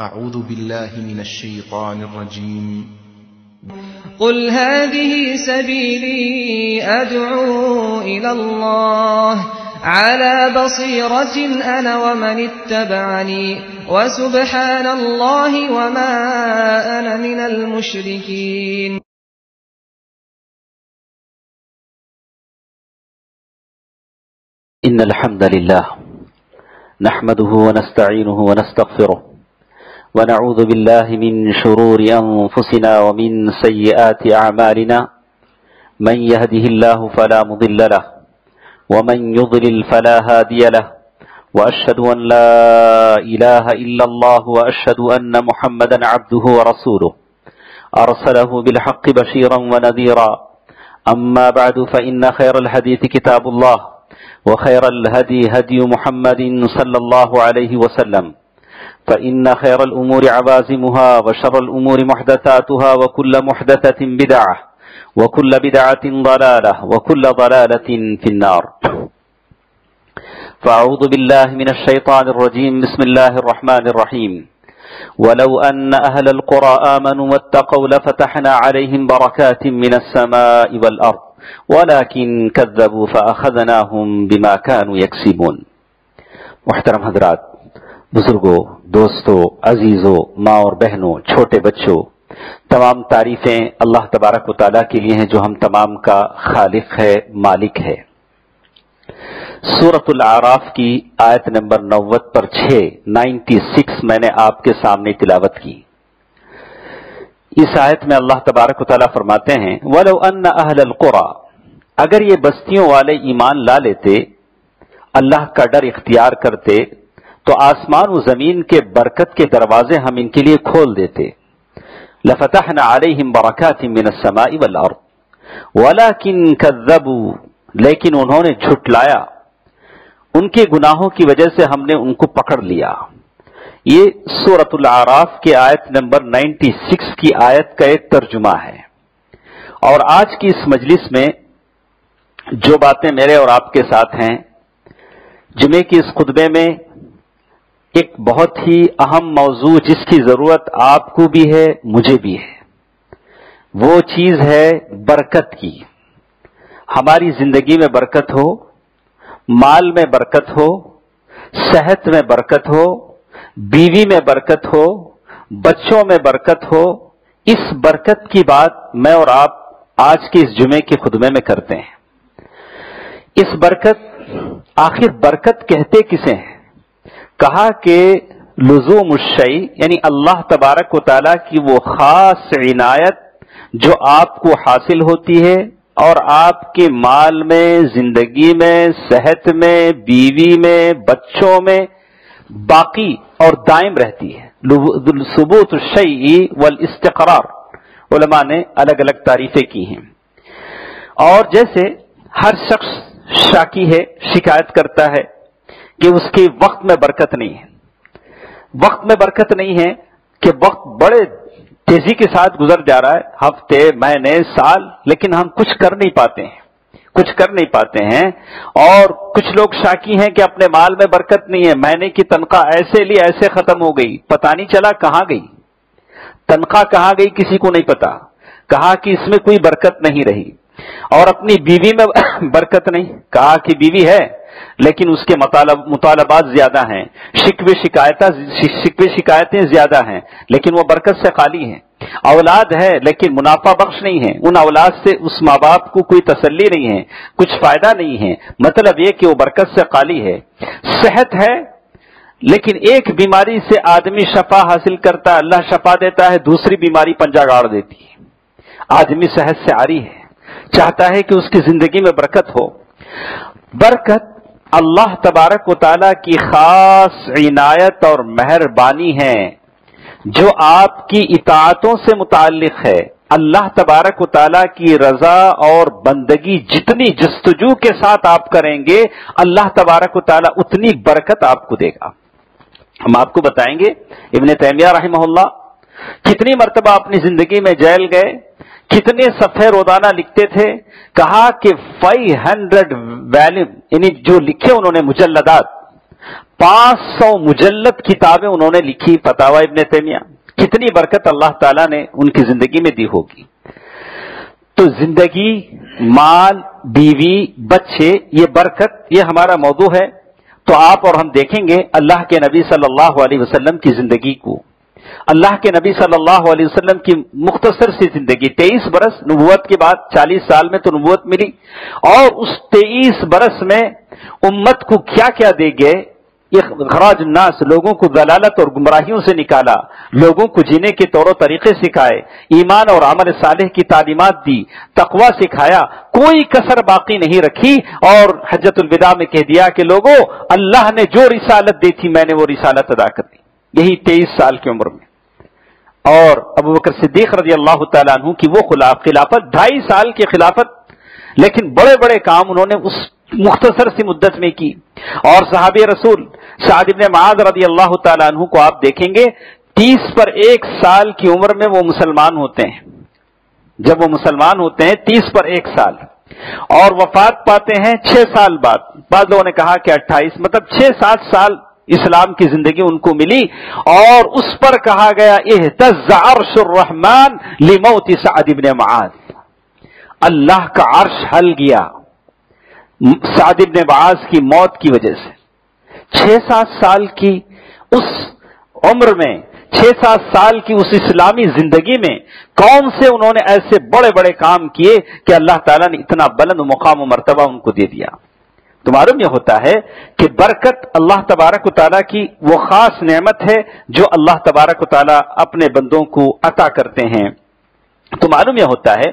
أعوذ بالله من الشيطان الرجيم. قل هذه سبيلي أدعو إلى الله على بصيرة أنا ومن اتبعني وسبحان الله وما أنا من المشركين. إن الحمد لله نحمده ونستعينه ونستغفره ونعوذ بالله من شرور أنفسنا ومن سيئات أعمالنا من يهده الله فلا مضل له ومن يضلل فلا هادي له وأشهد أن لا إله إلا الله وأشهد أن محمدا عبده ورسوله أرسله بالحق بشيرا ونذيرا أما بعد فإن خير الحديث كتاب الله وخير الهدي هدي محمد صلى الله عليه وسلم فإن خير الأمور عوازمها وشر الأمور محدثاتها وكل محدثة بدعة وكل بدعة ضلالة وكل ضلالة في النار. فأعوذ بالله من الشيطان الرجيم. بسم الله الرحمن الرحيم. ولو أن أهل القرى آمنوا واتقوا لفتحنا عليهم بركات من السماء والأرض ولكن كذبوا فأخذناهم بما كانوا يكسبون. محترم حضرات، بزرگوں، دوستوں، عزیزوں، ماں اور بہنوں، چھوٹے بچوں، تمام تعریفیں اللہ تبارک و تعالیٰ کے لیے ہیں جو ہم تمام کا خالق ہے، مالک ہے۔ سورۃ الاعراف کی آیت نمبر 96 میں نے آپ کے سامنے تلاوت کی۔ اس آیت میں اللہ تبارک و تعالیٰ فرماتے ہیں وَلَوْ أَنَّ أَهْلَ الْقُرَى، اگر یہ بستیوں والے ایمان لا لیتے، اللہ کا ڈر اختیار کرتے، تو آسمان و زمین کے برکت کے دروازے ہم ان کے لیے کھول دیتے۔ لَفَتَحْنَا عَلَيْهِمْ بَرَكَاتٍ مِّنَ السَّمَاءِ وَالْأَرْضِ وَلَكِنْ كَذَّبُوا، لیکن انہوں نے جھٹلایا، ان کے گناہوں کی وجہ سے ہم نے ان کو پکڑ لیا۔ یہ سورۃ الاعراف کے آیت نمبر 96 کی آیت کا ایک ترجمہ ہے۔ اور آج کی اس مجلس میں جو باتیں میرے اور آپ کے ساتھ ہیں، جمعے کی اس خطبے میں ایک بہت ہی اہم موضوع جس کی ضرورت آپ کو بھی ہے، مجھے بھی ہے، وہ چیز ہے برکت کی۔ ہماری زندگی میں برکت ہو، مال میں برکت ہو، صحت میں برکت ہو، بیوی میں برکت ہو، بچوں میں برکت ہو، اس برکت کی بات میں اور آپ آج کے اس جمعے کے خطبے میں کرتے ہیں۔ اس برکت، آخر برکت کہتے کسے ہیں؟ کہا کہ لزوم الشیء، یعنی اللہ تبارک و تعالیٰ کی وہ خاص عنایت جو آپ کو حاصل ہوتی ہے اور آپ کے مال میں، زندگی میں، صحت میں، بیوی میں، بچوں میں باقی اور دائم رہتی ہے۔ ثبوت الشیء والاستقرار، علماء نے الگ الگ تعریفیں کی ہیں۔ اور جیسے ہر شخص شاکی ہے، شکایت کرتا ہے کہ اس کے وقت میں برکت نہیں ہے، وقت میں برکت نہیں ہے، کہ وقت بڑے تیزی کے ساتھ گزر جا رہا ہے، ہفتے، مہینے، سال، لیکن ہم کچھ کر نہیں پاتے ہیں، کچھ کر نہیں پاتے ہیں۔ اور کچھ لوگ شاکی ہیں کہ اپنے مال میں برکت نہیں ہے، مہینے کی تنخواہ ایسے لی ایسے ختم ہو گئی، پتہ نہیں چلا کہاں گئی، تنخواہ کہاں گئی کسی کو نہیں پتا، کہا کہ اس میں کوئی برکت نہیں رہی۔ اور اپنی بیوی میں برکت نہیں، کہا کہ بیوی ہے لیکن اس کے مطالبات زیادہ ہیں، شکوے شکایتیں زیادہ ہیں، لیکن وہ برکت سے خالی ہیں۔ اولاد ہے لیکن منافع بخش نہیں ہے، ان اولاد سے اس ماں باپ کو کوئی تسلی نہیں ہے، کچھ فائدہ نہیں ہے، مطلب یہ کہ وہ برکت سے خالی ہے۔ صحت ہے لیکن ایک بیماری سے آدمی شفا حاصل کرتا ہے، اللہ شفا دیتا ہے، دوسری بیماری پنجہ گاڑ دیتی ہے۔ آدمی صحت سے عاری ہے، چاہتا ہے کہ اس کی زندگی میں برکت ہو۔ برکت اللہ تبارک و تعالیٰ کی خاص عنایت اور مہربانی ہے جو آپ کی اطاعتوں سے متعلق ہے۔ اللہ تبارک و تعالیٰ کی رضا اور بندگی جتنی جستجو کے ساتھ آپ کریں گے، اللہ تبارک و تعالیٰ اتنی برکت آپ کو دے گا۔ ہم آپ کو بتائیں گے ابن تیمیہ رحمہ اللہ کتنی مرتبہ اپنی زندگی میں جیل گئے، کتنے صفحے روزانہ لکھتے تھے، کہا کہ 500 والیوم یعنی جو لکھے انہوں نے مجلدات 500 مجلد کتابیں انہوں نے لکھی، فتاوا ابن تیمیہ. کتنی برکت اللہ تعالیٰ نے ان کی زندگی میں دی ہوگی. تو زندگی، مال، بیوی، بچے، یہ برکت، یہ ہمارا موضوع ہے. تو آپ اور ہم دیکھیں گے اللہ کے نبی صلی اللہ علیہ وسلم کی زندگی کو. اللہ کے نبی صلی اللہ علیہ وسلم کی مختصر سی زندگی، 23 برس نبوت کے بعد، 40 سال میں تو نبوت ملی، اور اس 23 برس میں امت کو کیا کیا دے گئے. اخراج الناس، لوگوں کو ضلالت اور گمراہیوں سے نکالا، لوگوں کو جینے کے طور و طریقے سکھائے، ایمان اور عمل صالح کی تعلیمات دی، تقوی سکھایا، کوئی کسر باقی نہیں رکھی. اور حجۃ الوداع میں کہہ دیا کہ لوگوں، اللہ نے جو رسالت دی تھی میں نے وہ رسالت ادا کر دی. یہی 23 سال کی عمر میں. اور ابو بکر صدیق رضی اللہ تعالیٰ عنہ کی وہ خلافت، 2.5 سال کی خلافت، لیکن بڑے بڑے کام انہوں نے اس مختصر سی مدت میں کی. اور صحابی رسول سعد بن معاذ رضی اللہ تعالیٰ عنہ کو آپ دیکھیں گے 30 پر 1 سال کی عمر میں وہ مسلمان ہوتے ہیں. جب وہ مسلمان ہوتے ہیں 30 پر 1 سال، اور وفات پاتے ہیں 6 سال بعد. بعض لوگوں نے کہا کہ 28، مطلب 6-7 سال اسلام کی زندگی ان کو ملی. اور اس پر کہا گیا اہتز عرش الرحمن لموت سعد بن معاذ، اللہ کا عرش ہل گیا سعد بن معاذ کی موت کی وجہ سے. 6-7 سال کی اس عمر میں، 6-7 سال کی اس اسلامی زندگی میں کون سے انہوں نے ایسے بڑے بڑے کام کیے کہ اللہ تعالیٰ نے اتنا بلند مقام و مرتبہ ان کو دے دیا. تو معلوم یہ ہوتا ہے کہ برکت اللہ تبارک و تعالیٰ کی وہ خاص نعمت ہے جو اللہ تبارک و تعالیٰ اپنے بندوں کو عطا کرتے ہیں. تو معلوم یہ ہوتا ہے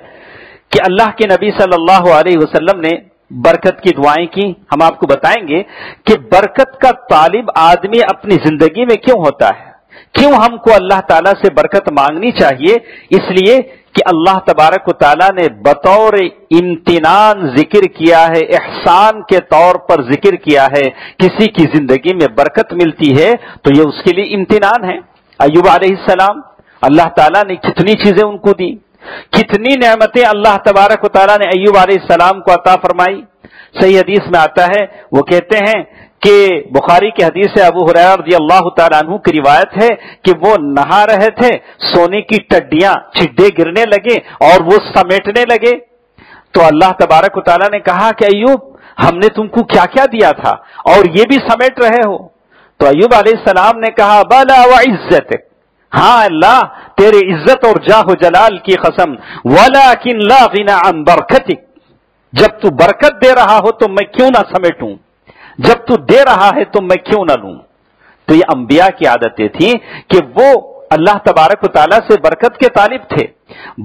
کہ اللہ کے نبی صلی اللہ علیہ وسلم نے برکت کی دعائیں کی. ہم آپ کو بتائیں گے کہ برکت کا طالب آدمی اپنی زندگی میں کیوں ہوتا ہے، کیوں ہم کو اللہ تعالیٰ سے برکت مانگنی چاہیے. اس لیے کہ اللہ تبارک و تعالیٰ نے بطور امتنان ذکر کیا ہے، احسان کے طور پر ذکر کیا ہے. کسی کی زندگی میں برکت ملتی ہے تو یہ اس کے لیے امتنان ہے. ایوب علیہ السلام، اللہ تعالیٰ نے کتنی چیزیں ان کو دی، کتنی نعمتیں اللہ تبارک و تعالیٰ نے ایوب علیہ السلام کو عطا فرمائی. صحیح حدیث میں آتا ہے، وہ کہتے ہیں کہ بخاری کی حدیث ہے، ابو ہریرہ رضی اللہ تعالیٰ عنہ کی روایت ہے کہ وہ نہا رہے تھے، سونے کی ٹڈیاں، چھڈے گرنے لگے اور وہ سمیٹنے لگے. تو اللہ تبارک و تعالیٰ نے کہا کہ ایوب، ہم نے تم کو کیا کیا دیا تھا اور یہ بھی سمیٹ رہے ہو. تو ایوب علیہ السلام نے کہا بلا وعزتک، ہاں اللہ تیرے عزت اور جاہ و جلال کی قسم، ولیکن لا غنی عن برکتک، جب تو برکت دے رہا ہو تو میں کیوں نہ سمیٹوں، جب تو دے رہا ہے تو میں کیوں نہ لوں. تو یہ انبیاء کی عادتیں تھیں کہ وہ اللہ تبارک و تعالیٰ سے برکت کے طالب تھے،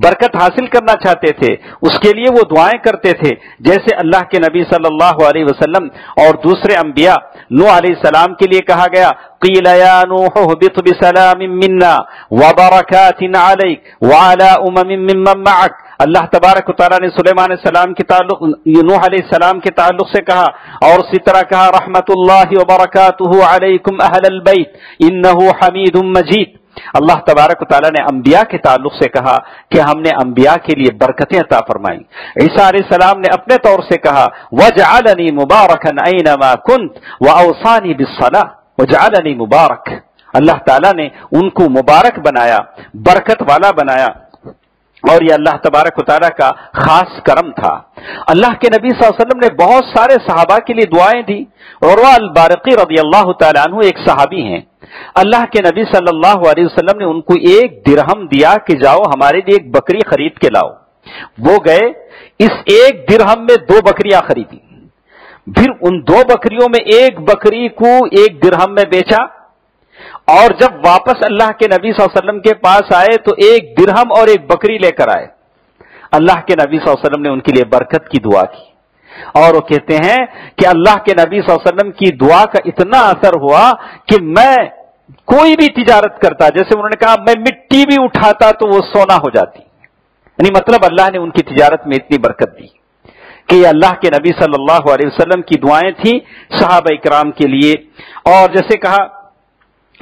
برکت حاصل کرنا چاہتے تھے، اس کے لیے وہ دعائیں کرتے تھے. جیسے اللہ کے نبی صلی اللہ علیہ وسلم اور دوسرے انبیاء، نوح علیہ السلام کے لیے کہا گیا قیل یا نوح اهبط بسلام منا وبرکات علیک وعلی ممن معک. اللہ تبارک و تعالیٰ نے سلیمان علیہ السلام کے تعلق، نوح علیہ السلام کے تعلق سے کہا، اور اسی طرح کہا رحمت اللہ وبرکاتہ علیکم اہل البیت انہ حمید مجید. اللہ تبارک و تعالیٰ نے انبیاء کے تعلق سے کہا کہ ہم نے انبیاء کے لیے برکتیں عطا فرمائیں. عیسیٰ علیہ السلام نے اپنے طور سے کہا وجعلنی مبارکا اینما کنت واوصانی بالصلاۃ وجعلنی مبارک. اللہ تعالیٰ نے ان کو مبارک بنایا، برکت والا بنایا، اور یہ اللہ تبارک و تعالیٰ کا خاص کرم تھا. اللہ کے نبی صلی اللہ علیہ وسلم نے بہت سارے صحابہ کے لیے دعائیں دی. عروہ البارقی رضی اللہ تعالیٰ عنہ ایک صحابی ہیں. اللہ کے نبی صلی اللہ علیہ وسلم نے ان کو 1 درہم دیا کہ جاؤ ہمارے لیے ایک بکری خرید کے لاؤ. وہ گئے، اس 1 درہم میں 2 بکریاں خریدی، پھر ان 2 بکریوں میں 1 بکری کو 1 درہم میں بیچا، اور جب واپس اللہ کے نبی صلی اللہ علیہ وسلم کے پاس آئے تو 1 درہم اور 1 بکری لے کر آئے. اللہ کے نبی صلی اللہ علیہ وسلم نے ان کے لیے برکت کی دعا کی، اور وہ کہتے ہیں کہ اللہ کے نبی صلی اللہ علیہ وسلم کی دعا کا اتنا اثر ہوا کہ میں کوئی بھی تجارت کرتا، جیسے انہوں نے کہا میں مٹی بھی اٹھاتا تو وہ سونا ہو جاتی. یعنی مطلب اللہ نے ان کی تجارت میں اتنی برکت دی کہ یہ اللہ کے نبی صلی اللہ علیہ وسلم کی دعائیں تھیں صحابہ کرام کے لیے. اور جیسے کہا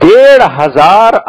1500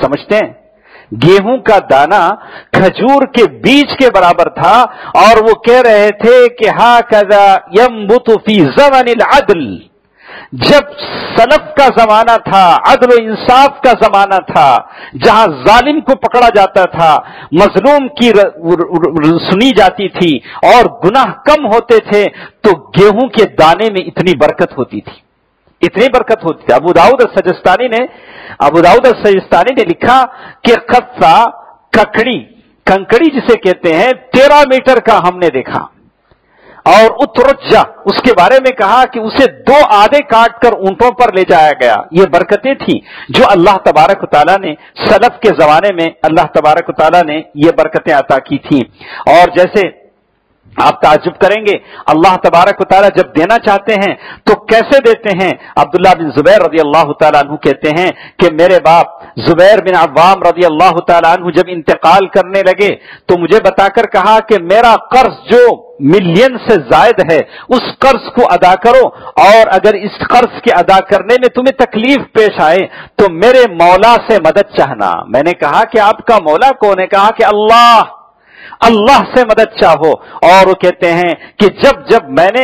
سمجھتے ہیں؟ گیہوں کا دانہ کھجور کے بیج کے برابر تھا، اور وہ کہہ رہے تھے کہ ہاکذا ینبت فی زمن العدل، جب سلف کا زمانہ تھا، عدل و انصاف کا زمانہ تھا، جہاں ظالم کو پکڑا جاتا تھا، مظلوم کی سنی جاتی تھی اور گناہ کم ہوتے تھے، تو گیہوں کے دانے میں اتنی برکت ہوتی تھی، اتنی برکت ہوتی تھی۔ ابو داؤد السجستانی نے لکھا کہ قطہ کنکڑی جسے کہتے ہیں 13 میٹر کا ہم نے دیکھا، اور اترجا اس کے بارے میں کہا کہ اسے 2 آدھے کاٹ کر اونٹوں پر لے جایا گیا۔ یہ برکتیں تھیں جو اللہ تبارک و تعالیٰ نے سلف کے زمانے میں اللہ تبارک و تعالیٰ نے یہ برکتیں عطا کی تھیں۔ اور جیسے آپ تعجب کریں گے، اللہ تبارک و تعالیٰ جب دینا چاہتے ہیں تو کیسے دیتے ہیں؟ عبداللہ بن زبیر رضی اللہ تعالیٰ عنہ کہتے ہیں کہ میرے باپ زبیر بن عوام رضی اللہ تعالیٰ عنہ جب انتقال کرنے لگے تو مجھے بتا کر کہا کہ میرا قرض جو ملین سے زائد ہے اس قرض کو ادا کرو، اور اگر اس قرض کے ادا کرنے میں تمہیں تکلیف پیش آئے تو میرے مولا سے مدد چاہنا۔ میں نے کہا کہ آپ کا مولا کون ہے؟ کہا کہ اللہ سے مدد چاہو۔ اور وہ کہتے ہیں کہ جب میں نے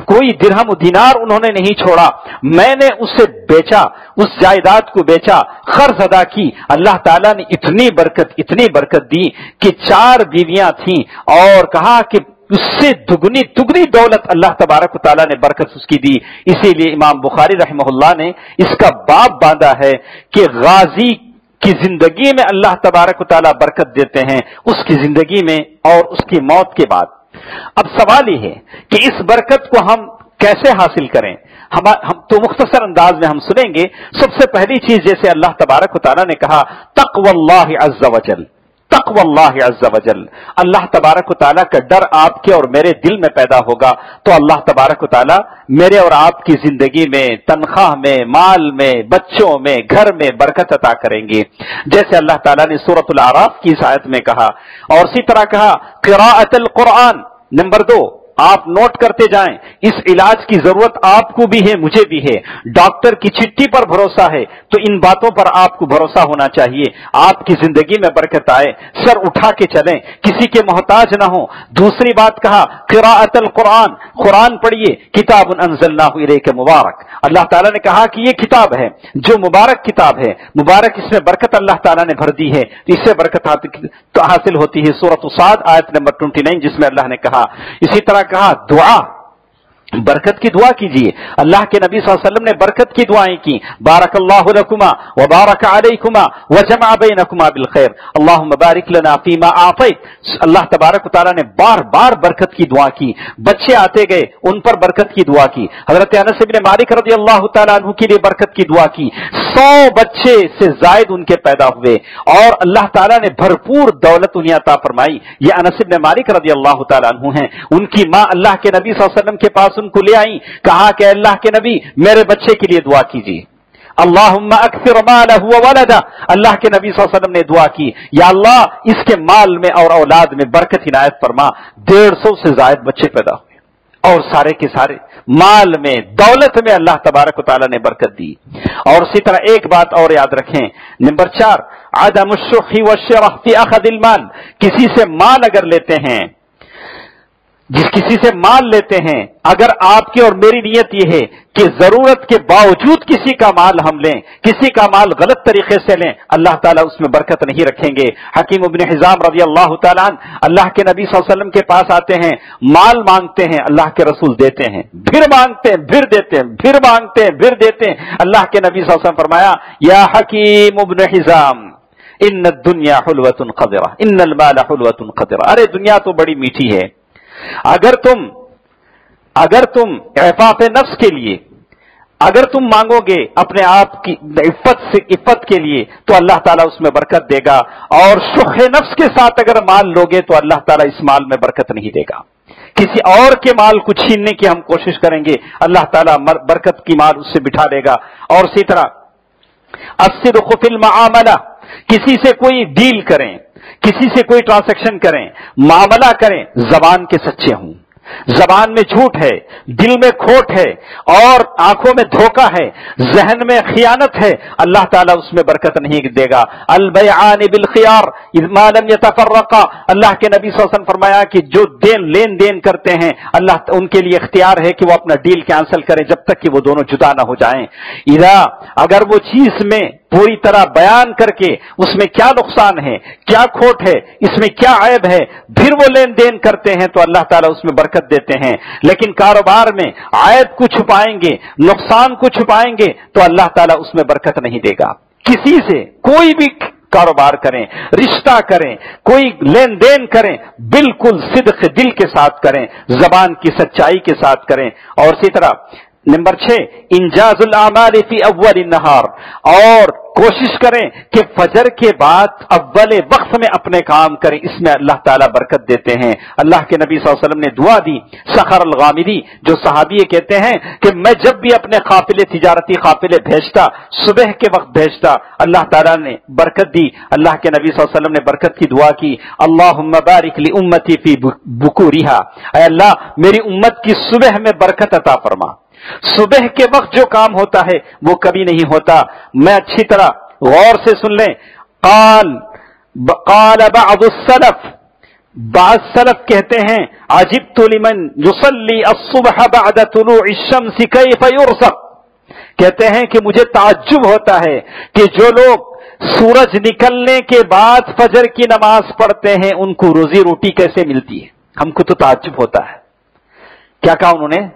کوئی درہم و دینار انہوں نے نہیں چھوڑا، میں نے اسے بیچا، اس جائیداد کو بیچا، قرض ادا کی، اللہ تعالیٰ نے اتنی برکت دی کہ 4 بیویاں تھیں، اور کہا کہ اس سے دگنی دولت اللہ تبارک و تعالیٰ نے برکت اس کی دی۔ اسی لیے امام بخاری رحمہ اللہ نے اس کا باب باندھا ہے کہ غازی کی زندگی میں اللہ تبارک و تعالیٰ برکت دیتے ہیں، اس کی زندگی میں اور اس کی موت کے بعد۔ اب سوال یہ ہے کہ اس برکت کو ہم کیسے حاصل کریں؟ ہم تو مختصر انداز میں ہم سنیں گے۔ سب سے پہلی چیز جیسے اللہ تبارک و تعالیٰ نے کہا تقوی اللہ عز وجل، تقوی اللہ عز وجل، اللہ تبارک و تعالیٰ کا ڈر آپ کے اور میرے دل میں پیدا ہوگا تو اللہ تبارک و تعالیٰ میرے اور آپ کی زندگی میں، تنخواہ میں، مال میں، بچوں میں، گھر میں برکت عطا کریں گے، جیسے اللہ تعالیٰ نے سورۃ الاعراف کی اس آیت میں کہا۔ اور اسی طرح کہا قراءۃ القرآن۔ نمبر 2، آپ نوٹ کرتے جائیں، اس علاج کی ضرورت آپ کو بھی ہے، مجھے بھی ہے۔ ڈاکٹر کی چٹھی پر بھروسہ ہے تو ان باتوں پر آپ کو بھروسہ ہونا چاہیے، آپ کی زندگی میں برکت آئے، سر اٹھا کے چلیں، کسی کے محتاج نہ ہوں۔ دوسری بات کہا قراءۃ القرآن، قرآن پڑھیے، کتاب انزلناہ الیک مبارک، اللہ تعالیٰ نے کہا کہ یہ کتاب ہے جو مبارک کتاب ہے، مبارک، اس میں برکت اللہ تعالیٰ نے بھر دی ہے، اس سے برکت حاصل ہوتی ہے۔ سورۃ صاد آیت نمبر 29 جس میں اللہ نے کہا۔ اسی طرح کہا دعا، برکت کی دعا کیجیے۔ اللہ کے نبی صلی اللہ علیہ وسلم نے برکت کی دعائیں کی، بارک اللہ لکما وبارک علیکما وجمع بینکما بالخیر، اللہم بارک لنا فیما اعطیت۔ اللہ تبارک و تعالیٰ نے بار بار برکت کی دعا کی۔ بچے آتے گئے، ان پر برکت کی دعا کی۔ حضرت انس بن مالک رضی اللہ تعالیٰ عنہ کے لیے برکت کی دعا کی، 100 بچے سے زائد ان کے پیدا ہوئے، اور اللہ تعالیٰ نے بھرپور دولت انہیں عطا فرمائی۔ یہ انس بن مالک رضی اللہ تعالیٰ عنہ ہیں، ان کی ماں اللہ کے نبی صلی اللہ علیہ وسلم کے پاس ان کو لے آئی، کہا کہ اللہ کے نبی میرے بچے کے لیے دعا کیجیے، اللہم اکثر مالہ وولدہ۔ اللہ کے نبی صلی اللہ علیہ وسلم نے دعا کی، یا اللہ اس کے مال میں اور اولاد میں برکت عنایت فرما۔ 150 سے زائد بچے پیدا ہوئے، اور سارے کے سارے مال میں، دولت میں اللہ تبارک و تعالیٰ نے برکت دی۔ اور اسی طرح ایک بات اور یاد رکھیں، نمبر 4، عدم الشح والشرح فی اخذ المال۔ کسی سے مال اگر لیتے ہیں، کسی سے مال لیتے ہیں، اگر آپ کی اور میری نیت یہ ہے کہ ضرورت کے باوجود کسی کا مال ہم لیں، کسی کا مال غلط طریقے سے لیں، اللہ تعالیٰ اس میں برکت نہیں رکھیں گے۔ حکیم ابن حزام رضی اللہ تعالیٰ عنہ اللہ کے نبی صلی اللہ علیہ وسلم کے پاس آتے ہیں، مال مانگتے ہیں، اللہ کے رسول دیتے ہیں، پھر مانگتے ہیں، پھر دیتے ہیں، پھر مانگتے ہیں، پھر دیتے ہیں۔ اللہ کے نبی صلی اللہ علیہ وسلم فرمایا، یا حکیم ابن حزام ان الدنیا حلوۃ قذرہ ان المال حلوۃ قذرہ۔ ارے دنیا تو بڑی میٹھی ہے، اگر تم عفاف نفس کے لیے اگر تم مانگو گے اپنے آپ کی عفت کے لیے تو اللہ تعالیٰ اس میں برکت دے گا، اور شح نفس کے ساتھ اگر مال لوگے تو اللہ تعالیٰ اس مال میں برکت نہیں دے گا۔ کسی اور کے مال کو چھیننے کی ہم کوشش کریں گے، اللہ تعالیٰ برکت کی مال اس سے بٹھا دے گا۔ اور اسی طرح الصدق فی المعاملہ، کسی سے کوئی ڈیل کریں، کسی سے کوئی ٹرانزیکشن کریں، معاملہ کریں، زبان کے سچے ہوں۔ زبان میں جھوٹ ہے، دل میں کھوٹ ہے، اور آنکھوں میں دھوکہ ہے، ذہن میں خیانت ہے، اللہ تعالیٰ اس میں برکت نہیں دے گا۔ البیعان بالخیار ما لم یتفرقا، اللہ کے نبی صلی اللہ علیہ وسلم فرمایا کہ جو لین دین کرتے ہیں اللہ ان کے لیے اختیار ہے کہ وہ اپنا ڈیل کینسل کریں جب تک کہ وہ دونوں جدا نہ ہو جائیں۔ اگر وہ چیز میں پوری طرح بیان کر کے اس میں کیا نقصان ہے، کیا کھوٹ ہے، اس میں کیا عیب ہے، پھر وہ لین دین کرتے ہیں تو اللہ تعالیٰ اس میں برکت دیتے ہیں۔ لیکن کاروبار میں عیب کو چھپائیں گے، نقصان کو چھپائیں گے تو اللہ تعالیٰ اس میں برکت نہیں دے گا۔ کسی سے کوئی بھی کاروبار کریں، رشتہ کریں، کوئی لین دین کریں، بالکل صدق دل کے ساتھ کریں، زبان کی سچائی کے ساتھ کریں۔ اور اسی طرح نمبر 6 انجاز الاعمال فی اول النہار، اور کوشش کریں کہ فجر کے بعد اول وقت میں اپنے کام کریں، اس میں اللہ تعالیٰ برکت دیتے ہیں۔ اللہ کے نبی صلی اللہ علیہ وسلم نے دعا دی، سخر الغامدی جو صحابی کہتے ہیں کہ میں جب بھی اپنے قافلے تجارتی قافلے بھیجتا صبح کے وقت بھیجتا، اللہ تعالیٰ نے برکت دی۔ اللہ کے نبی صلی اللہ علیہ وسلم نے برکت کی دعا کی، اللہم بارک لامتی فی بکورہا، اے اللہ میری امت کی صبح میں برکت عطا فرما۔ صبح کے وقت جو کام ہوتا ہے وہ کبھی نہیں ہوتا۔ میں اچھی طرح غور سے سن لیں، قال بعض السلف، بعض سلف کہتے ہیں عجبت لمن يصلي الصبح بعد طلوع الشمس كيف يرزق، کہتے ہیں کہ مجھے تعجب ہوتا ہے کہ جو لوگ سورج نکلنے کے بعد فجر کی نماز پڑھتے ہیں ان کو روزی روٹی کیسے ملتی ہے۔ ہم کو تو تعجب ہوتا ہے۔ کیا کہا انہوں نے؟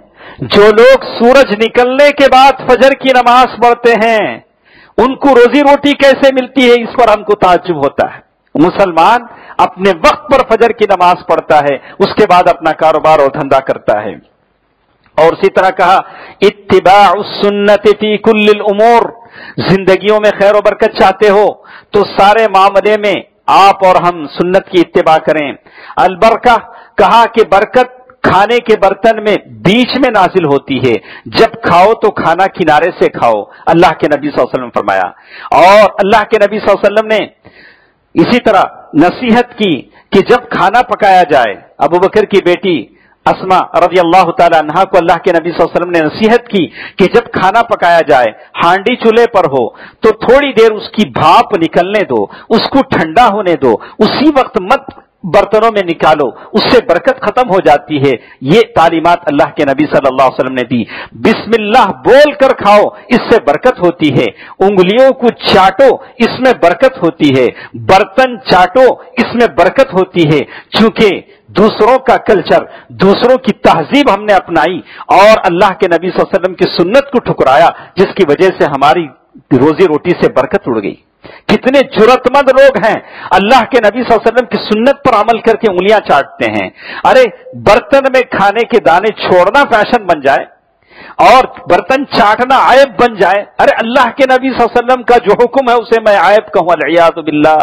جو لوگ سورج نکلنے کے بعد فجر کی نماز پڑھتے ہیں ان کو روزی روٹی کیسے ملتی ہے، اس پر ہم کو تعجب ہوتا ہے۔ مسلمان اپنے وقت پر فجر کی نماز پڑھتا ہے، اس کے بعد اپنا کاروبار اور دھندا کرتا ہے۔ اور اسی طرح کہا اتباع السنت فی کل الامور، زندگیوں میں خیر و برکت چاہتے ہو تو سارے معاملے میں آپ اور ہم سنت کی اتباع کریں۔ البرکہ، کہا کہ برکت کھانے کے برتن میں بیچ میں نازل ہوتی ہے، جب کھاؤ تو کھانا کنارے سے کھاؤ، اللہ کے نبی صلی اللہ علیہ وسلم نے فرمایا۔ اور اللہ کے نبی صلی اللہ علیہ وسلم نے اسی طرح نصیحت کی کہ جب کھانا پکایا جائے، ابو بکر کی بیٹی اسما رضی اللہ تعالی عنہا کو اللہ کے نبی صلی اللہ علیہ وسلم نے نصیحت کی کہ جب کھانا پکایا جائے، ہانڈی چولہے پر ہو تو تھوڑی دیر اس کی بھاپ نکلنے دو، اس کو ٹھنڈا ہونے دو، اسی وقت مت برتنوں میں نکالو، اس سے برکت ختم ہو جاتی ہے۔ یہ تعلیمات اللہ کے نبی صلی اللہ علیہ وسلم نے دی۔ بسم اللہ بول کر کھاؤ، اس سے برکت ہوتی ہے۔ انگلیوں کو چاٹو، اس میں برکت ہوتی ہے۔ برتن چاٹو، اس میں برکت ہوتی ہے۔ چونکہ دوسروں کا کلچر، دوسروں کی تہذیب ہم نے اپنائی اور اللہ کے نبی صلی اللہ علیہ وسلم کی سنت کو ٹھکرایا، جس کی وجہ سے ہماری روزی روٹی سے برکت اڑ گئی۔ کتنے جرأت مند لوگ ہیں اللہ کے نبی صلی اللہ علیہ وسلم کی سنت پر عمل کر کے انگلیاں چاٹتے ہیں۔ ارے برتن میں کھانے کے دانے چھوڑنا فیشن بن جائے اور برتن چاٹنا عیب بن جائے، ارے اللہ کے نبی صلی اللہ علیہ وسلم کا جو حکم ہے اسے میں عیب کہوں، والعیاذ باللہ،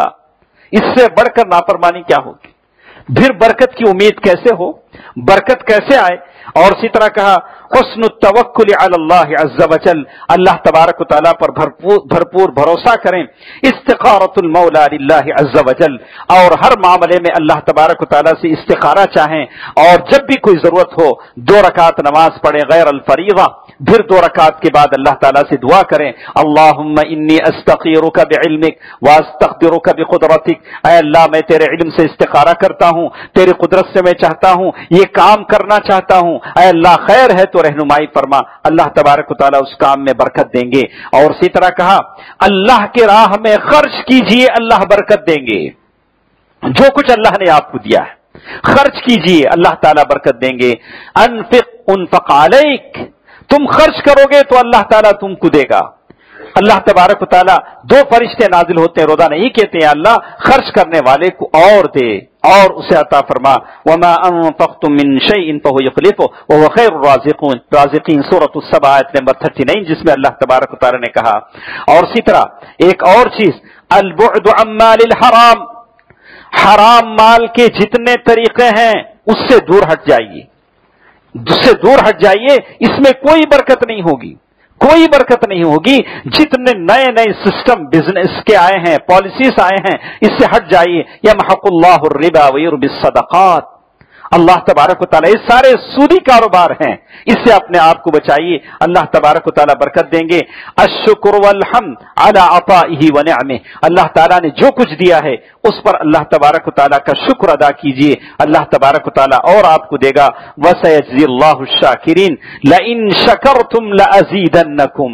اس سے بڑھ کر نافرمانی کیا ہوگی؟ پھر برکت کی امید کیسے ہو، برکت کیسے آئے؟ اور اسی طرح کہا حسن التوکل علی اللہ عز وجل، اللہ تبارک و تعالیٰ پر بھرپور بھروسہ کریں۔ استخارۃ المولا للہ عز وجل، اور ہر معاملے میں اللہ تبارک و تعالیٰ سے استخارہ چاہیں، اور جب بھی کوئی ضرورت ہو 2 رکعت نماز پڑھیں غیر الفریضہ، پھر 2 رکعت کے بعد اللہ تعالیٰ سے دعا کریں، اللہم انی استخیرک بعلمک واستقدرک بقدرتک، اے اللہ میں تیرے علم سے استخارہ کرتا ہوں، تیری قدرت سے میں چاہتا ہوں، یہ کام کرنا چاہتا ہوں، اے اللہ خیر ہے تو رہنمائی فرما، اللہ تبارک و تعالیٰ اس کام میں برکت دیں گے۔ اور اسی طرح کہا اللہ کے راہ میں خرچ کیجئے، اللہ برکت دیں گے۔ جو کچھ اللہ نے آپ کو دیا ہے خرچ کیجئے، اللہ تعالیٰ برکت دیں گے۔ انفق علیک، تم خرچ کرو گے تو اللہ تعالیٰ تم کو دے گا۔ اللہ تبارک و تعالیٰ 2 فرشتے نازل ہوتے ہیں روزانہ، نہیں کہتے ہیں اللہ خرچ کرنے والے کو اور دے اور اسے عطا فرما۔ وما انفقتم من شیء فهو يخلفه وهو خیر الرازقین، سورۃ السبا آیت نمبر 39، جس میں اللہ تبارک و تعالیٰ نے کہا۔ اور اسی طرح ایک اور چیز، البعد عن مال الحرام، حرام مال کے جتنے طریقے ہیں اس سے دور ہٹ جائیے، اس سے دور ہٹ جائیے، اس میں کوئی برکت نہیں ہوگی، کوئی برکت نہیں ہوگی۔ جتنے نئے نئے سسٹم بزنس کے آئے ہیں، پالیسیز آئے ہیں، اس سے ہٹ جائیے۔ یمحق اللہ الربا ویربی الصدقات، اللہ تبارک و تعالیٰ، یہ سارے سودی کاروبار ہیں، اس سے اپنے آپ کو بچائیے، اللہ تبارک و تعالیٰ برکت دیں گے۔ الشکر والحمد علی عطائہ ونعمہ، اللہ تعالیٰ نے جو کچھ دیا ہے اس پر اللہ تبارک و تعالیٰ کا شکر ادا کیجیے، اللہ تبارک و تعالیٰ اور آپ کو دے گا۔ وسیجزی اللہ الشاکرین لئن شکرتم لازیدنکم،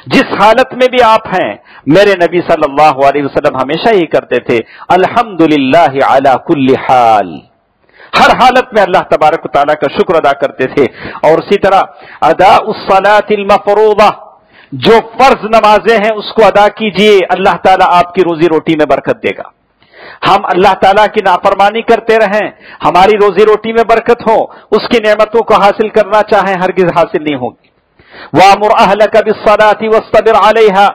جس حالت میں بھی آپ ہیں، میرے نبی صلی اللہ علیہ وسلم ہمیشہ یہ کرتے تھے، الحمدللہ علی کل حال، ہر حالت میں اللہ تبارک و تعالیٰ کا شکر ادا کرتے تھے۔ اور اسی طرح ادا الصلاۃ المفروضہ، جو فرض نمازیں ہیں اس کو ادا کیجئے، اللہ تعالیٰ آپ کی روزی روٹی میں برکت دے گا۔ ہم اللہ تعالیٰ کی نافرمانی کرتے رہیں، ہماری روزی روٹی میں برکت ہو، اس کی نعمتوں کو حاصل کرنا چاہیں، ہرگز حاصل نہیں ہوگی۔ وَأْمُرْ أَهْلَكَ بِالصَّلَاةِ وَاصْطَبِرْ عَلَيْهَا،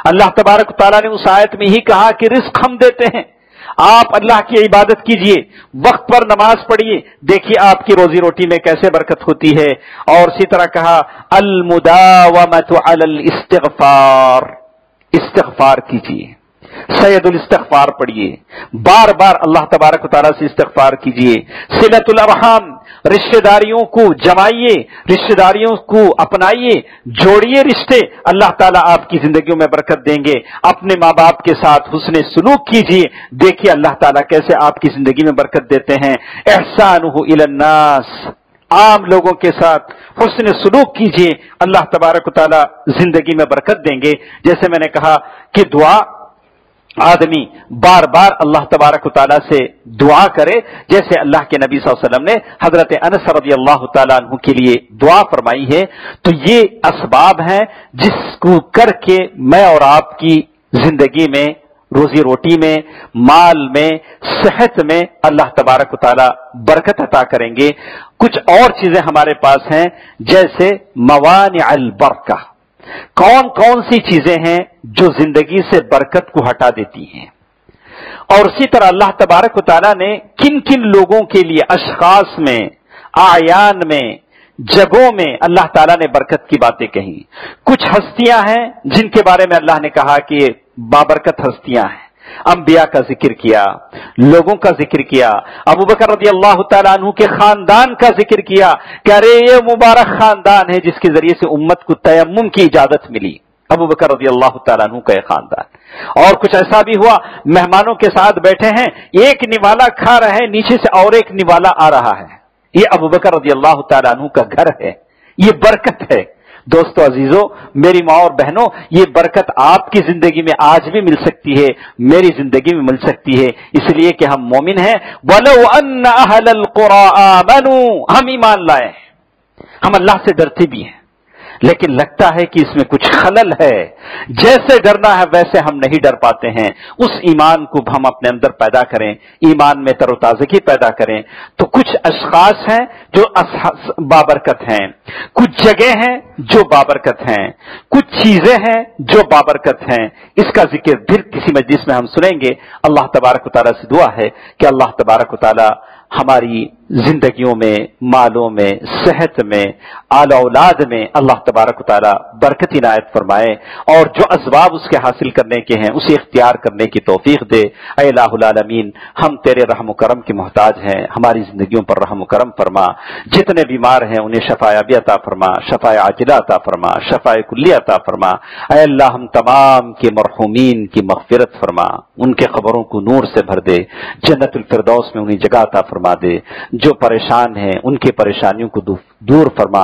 اللہ تبارک و تعالیٰ نے اس آیت میں ہی کہا کہ رزق ہم دیتے ہیں، آپ اللہ کی عبادت کیجئے، وقت پر نماز پڑھیے، دیکھیے آپ کی روزی روٹی میں کیسے برکت ہوتی ہے۔ اور اسی طرح کہا المداومۃ علی الاستغفار، استغفار کیجئے، سید الاستغفار پڑھیے، بار بار اللہ تبارک و تعالیٰ سے استغفار کیجئے۔ صلۃ الارحام، رشتہ داریوں کو جمائیے، رشتہ داریوں کو اپنائیے، جوڑیے رشتے، اللہ تعالیٰ آپ کی زندگیوں میں برکت دیں گے۔ اپنے ماں باپ کے ساتھ حسن سلوک کیجئے، دیکھیے اللہ تعالیٰ کیسے آپ کی زندگی میں برکت دیتے ہیں۔ احسانہ الی الناس، عام لوگوں کے ساتھ حسن سلوک کیجئے، اللہ تبارک و تعالیٰ زندگی میں برکت دیں گے۔ جیسے میں نے کہا کہ دعا آدمی بار بار اللہ تبارک و تعالیٰ سے دعا کرے، جیسے اللہ کے نبی صلی اللہ علیہ وسلم نے حضرت انس رضی اللہ تعالیٰ عنہ کے لیے دعا فرمائی ہے۔ تو یہ اسباب ہیں جس کو کر کے میں اور آپ کی زندگی میں، روزی روٹی میں، مال میں، صحت میں اللہ تبارک و تعالیٰ برکت عطا کریں گے۔ کچھ اور چیزیں ہمارے پاس ہیں، جیسے موانع البرکہ، کون کون سی چیزیں ہیں جو زندگی سے برکت کو ہٹا دیتی ہیں، اور اسی طرح اللہ تبارک و تعالیٰ نے کن کن لوگوں کے لیے، اشخاص میں، اعیان میں، جگہوں میں اللہ تعالیٰ نے برکت کی باتیں کہیں۔ کچھ ہستیاں ہیں جن کے بارے میں اللہ نے کہا کہ یہ بابرکت ہستیاں ہیں، انبیاء کا ذکر کیا، لوگوں کا ذکر کیا، ابو بکر رضی اللہ تعالیٰ عنہ کے خاندان کا ذکر کیا کہ ارے یہ مبارک خاندان ہے جس کے ذریعے سے امت کو تیمم کی اجازت ملی، ابو بکر رضی اللہ تعالیٰ عنہ کا یہ خاندان۔ اور کچھ ایسا بھی ہوا، مہمانوں کے ساتھ بیٹھے ہیں، ایک نوالا کھا رہے ہیں، نیچے سے اور ایک نوالا آ رہا ہے، یہ ابو بکر رضی اللہ تعالیٰ عنہ کا گھر ہے، یہ برکت ہے۔ دوستو عزیزو، میری ماں اور بہنوں، یہ برکت آپ کی زندگی میں آج بھی مل سکتی ہے، میری زندگی میں مل سکتی ہے، اس لیے کہ ہم مومن ہیں۔ وَلَوْ أَنَّ أَهْلَ الْقُرَىٰ آمَنُوا، ہم ایمان لائے ہیں، ہم اللہ سے ڈرتے بھی ہیں، لیکن لگتا ہے کہ اس میں کچھ خلل ہے، جیسے ڈرنا ہے ویسے ہم نہیں ڈر پاتے ہیں۔ اس ایمان کو ہم اپنے اندر پیدا کریں، ایمان میں تر و تازگی پیدا کریں۔ تو کچھ اشخاص ہیں جو بابرکت ہیں، کچھ جگہ ہیں جو بابرکت ہیں، کچھ چیزیں ہیں جو بابرکت ہیں۔ اس کا ذکر پھر کسی مجلس میں ہم سنیں گے۔ اللہ تبارک و تعالیٰ سے دعا ہے کہ اللہ تبارک و تعالیٰ ہماری زندگیوں میں، مالوں میں، صحت میں، آل اولاد میں اللہ تبارک و تعالیٰ برکت عنایت فرمائے، اور جو اسباب اس کے حاصل کرنے کے ہیں اسے اختیار کرنے کی توفیق دے۔ اے الہ العالمین، ہم تیرے رحم و کرم کے محتاج ہیں، ہماری زندگیوں پر رحم و کرم فرما، جتنے بیمار ہیں انہیں شفا یابی عطا فرما، شفا عاجلہ عطا فرما، شفا کلی عطا فرما۔ اے اللہ، ہم تمام کے مرحومین کی مغفرت فرما، ان کے قبروں کو نور سے بھر دے، جنت الفردوس میں انہیں جگہ عطا فرما دے۔ جو پریشان ہیں ان کی پریشانیوں کو دور فرما،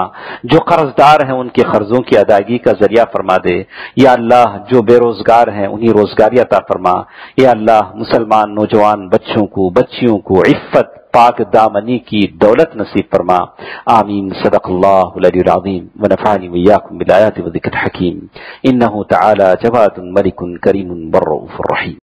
جو قرض دار ہیں ان کے قرضوں کی ادائیگی کا ذریعہ فرما دے۔ یا اللہ، جو بے روزگار ہیں انہیں روزگاری عطا فرما۔ یا اللہ، مسلمان نوجوان بچوں کو، بچیوں کو عفت، پاک دامنی کی دولت نصیب فرما۔ آمین۔ صدق اللہ العلی العظیم ونفعنی وإياكم بالآیات والذکر الحکیم۔ انہ تعالی جواد ملک کریم بر رؤوف رحیم۔